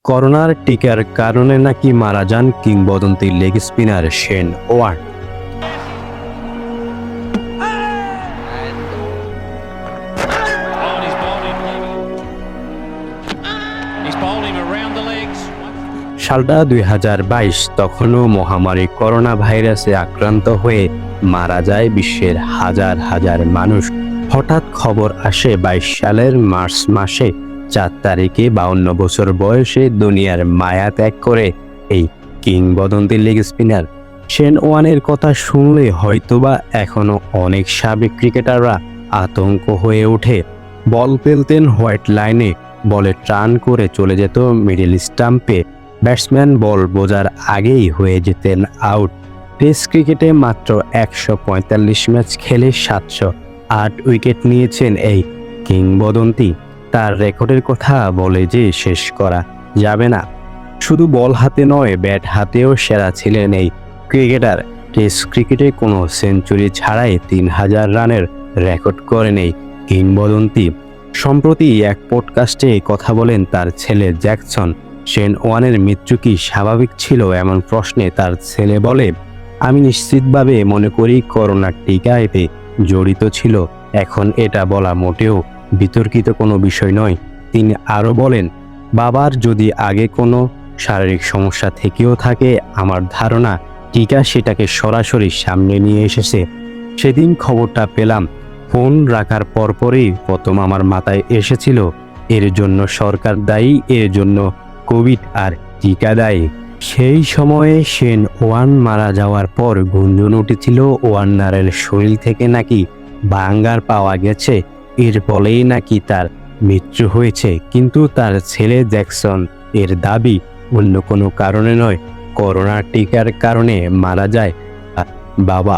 করোনার টিকার কারণে নাকি মারা যান কিংবদন্তি লেগ স্পিনার শেন ওয়ার্ন। সালটা 2022, তখনও মহামারী করোনা ভাইরাসে আক্রান্ত হয়ে মারা যায় বিশ্বের হাজার হাজার মানুষ। হঠাৎ খবর আসে 22 সালের মার্চ মাসে 4 তারিখে 52 বছর বয়সে দুনিয়ার মায়া ত্যাগ করে এই কিংবদন্তি লেগ স্পিনার শেন ওয়ার্নের কথা শুনলে হয়তোবা এখনো অনেক সাবেক ক্রিকেটাররা আতঙ্ক হয়ে ওঠে। বল ফেলতেন হোয়াইট লাইনে, বলে টার্ন করে চলে যেত মিডল স্টাম্পে, ব্যাটসম্যান বল বোঝার আগেই হয়ে যেতেন আউট। টেস্ট ক্রিকেটে মাত্র 145 ম্যাচ খেলে 708 উইকেট নিয়েছেন এই কিংবদন্তি। তার রেকর্ডের কথা বলে যে শেষ করা যাবে না। শুধু বল হাতে নয়, ব্যাট হাতেও সেরা ছিলেন এই ক্রিকেটার। টেস্ট ক্রিকেটে কোনো সেঞ্চুরি ছাড়াই 3000 রানের রেকর্ড করেন এই কিংবদন্তি। সম্প্রতি এক পডকাস্টে কথা বলেন তার ছেলে জ্যাকসন। শেন ওয়ার্নের মৃত্যু কি স্বাভাবিক ছিল এমন প্রশ্নে তার ছেলে বলে, আমি নিশ্চিতভাবে মনে করি করোনার টিকা এতে জড়িত ছিল। এখন এটা বলা মোটেও বিতর্কিত কোনো বিষয় নয়। তিনি আরও বলেন, বাবার যদি আগে কোনো শারীরিক সমস্যা থেকেও থাকে, আমার ধারণা টিকা সেটাকে সরাসরি সামনে নিয়ে এসেছে। সেদিন খবরটা পেলাম, ফোন রাখার পরপরই প্রথম আমার মাথায় এসেছিল, এর জন্য সরকার দায়ী, এর জন্য কোভিড আর টিকা দায়ী। সেই সময়ে শেন ওয়ার্ন মারা যাওয়ার পর গুঞ্জন উঠেছিল ওয়ার্নারের শরীর থেকে নাকি ভাঙ্গার পাওয়া গেছে, এর ফলেই নাকি তার মৃত্যু হয়েছে। কিন্তু তার ছেলে জ্যাকসন এর দাবি অন্য কোনো কারণে নয়, করোনার টিকার কারণে মারা যায় বাবা।